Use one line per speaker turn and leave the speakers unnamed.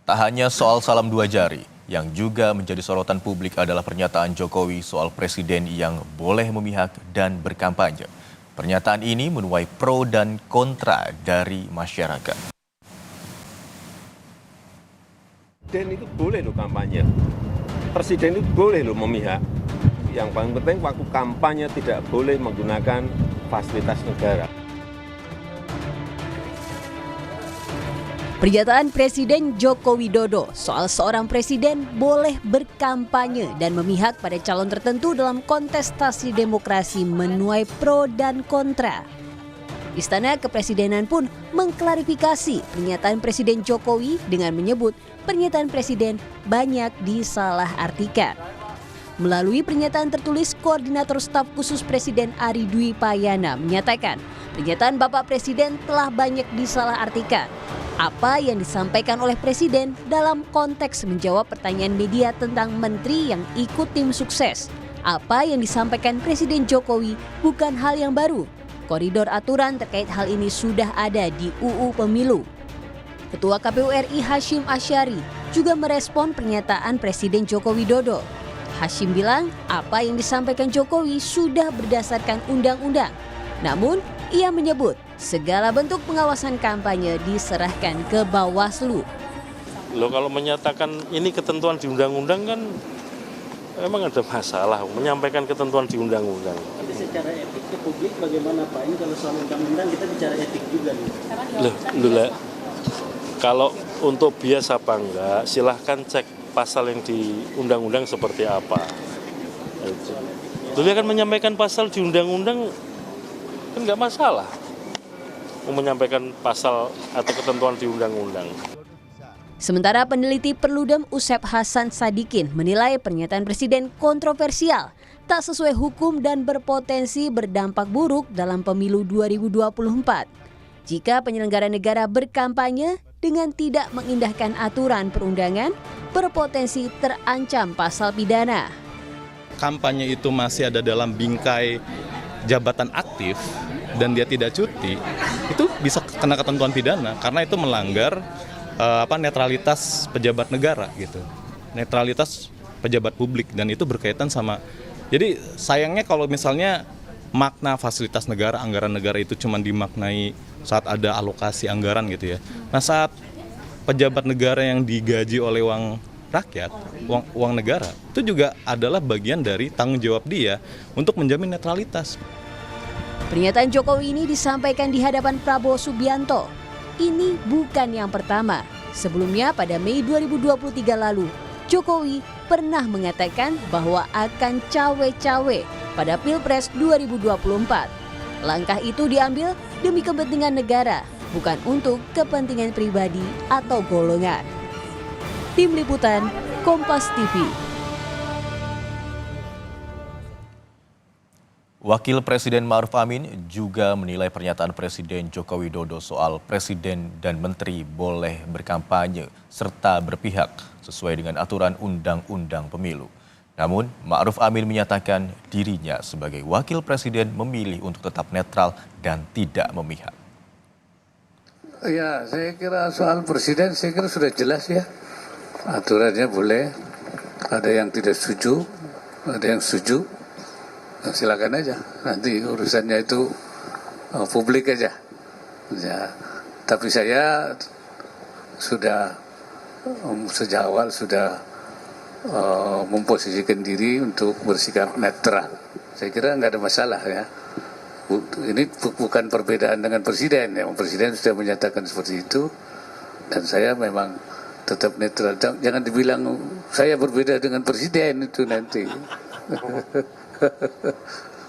Tak hanya soal salam dua jari, yang juga menjadi sorotan publik adalah pernyataan Jokowi soal presiden yang boleh memihak dan berkampanye. Pernyataan ini menuai pro dan kontra dari masyarakat.
Presiden itu boleh loh kampanye, presiden itu boleh loh memihak. Yang paling penting waktu kampanye tidak boleh menggunakan fasilitas negara.
Pernyataan Presiden Joko Widodo soal seorang presiden boleh berkampanye dan memihak pada calon tertentu dalam kontestasi demokrasi menuai pro dan kontra. Istana Kepresidenan pun mengklarifikasi pernyataan Presiden Jokowi dengan menyebut pernyataan presiden banyak disalahartikan. Melalui pernyataan tertulis, Koordinator Staf Khusus Presiden Ari Dwi Payana menyatakan pernyataan Bapak Presiden telah banyak disalahartikan. Apa yang disampaikan oleh Presiden dalam konteks menjawab pertanyaan media tentang menteri yang ikut tim sukses. Apa yang disampaikan Presiden Jokowi bukan hal yang baru. Koridor aturan terkait hal ini sudah ada di UU Pemilu. Ketua KPU RI Hashim Asyari juga merespon pernyataan Presiden Joko Widodo. Hashim bilang apa yang disampaikan Jokowi sudah berdasarkan undang-undang. Namun, ia menyebut segala bentuk pengawasan kampanye diserahkan ke Bawaslu.
Loh, kalau menyatakan ini ketentuan di undang-undang kan memang ada masalah menyampaikan ketentuan di undang-undang.
Tapi secara etik ke publik bagaimana Pak? Ini kalau soal undang-undang kita bicara etik juga nih.
Loh, kalau untuk bias apa enggak, silahkan cek pasal yang di undang-undang seperti apa. Beliau akan menyampaikan pasal di undang-undang kan nggak masalah. Menyampaikan pasal atau ketentuan di undang-undang.
Sementara peneliti Perludem Usep Hasan Sadikin menilai pernyataan Presiden kontroversial, tak sesuai hukum dan berpotensi berdampak buruk dalam pemilu 2024. Jika penyelenggara negara berkampanye dengan tidak mengindahkan aturan perundangan, berpotensi terancam pasal pidana.
Kampanye itu masih ada dalam bingkai jabatan aktif dan dia tidak cuti, itu bisa kena ketentuan pidana karena itu melanggar netralitas pejabat negara gitu. Netralitas pejabat publik dan itu berkaitan sama. Jadi sayangnya kalau misalnya makna fasilitas negara, anggaran negara itu cuma dimaknai saat ada alokasi anggaran gitu ya. Nah, saat pejabat negara yang digaji oleh uang rakyat, uang negara, itu juga adalah bagian dari tanggung jawab dia untuk menjamin netralitas.
Pernyataan Jokowi ini disampaikan di hadapan Prabowo Subianto. Ini bukan yang pertama. Sebelumnya pada Mei 2023 lalu, Jokowi pernah mengatakan bahwa akan cawe-cawe pada Pilpres 2024. Langkah itu diambil demi kepentingan negara, bukan untuk kepentingan pribadi atau golongan. Tim Liputan, Kompas TV.
Wakil Presiden Ma'ruf Amin juga menilai pernyataan Presiden Joko Widodo soal presiden dan menteri boleh berkampanye serta berpihak sesuai dengan aturan Undang-Undang Pemilu. Namun, Ma'ruf Amin menyatakan dirinya sebagai wakil presiden memilih untuk tetap netral dan tidak memihak.
Ya, saya kira soal presiden saya kira sudah jelas ya. Aturannya boleh, ada yang tidak setuju, ada yang setuju. Silakan aja, nanti urusannya itu publik aja. Ya, tapi saya sudah sejak awal sudah memposisikan diri untuk bersikap netral. Saya kira nggak ada masalah ya. Ini bukan perbedaan dengan presiden ya. Presiden sudah menyatakan seperti itu dan saya memang tetap netral. Jangan dibilang saya berbeda dengan presiden itu nanti.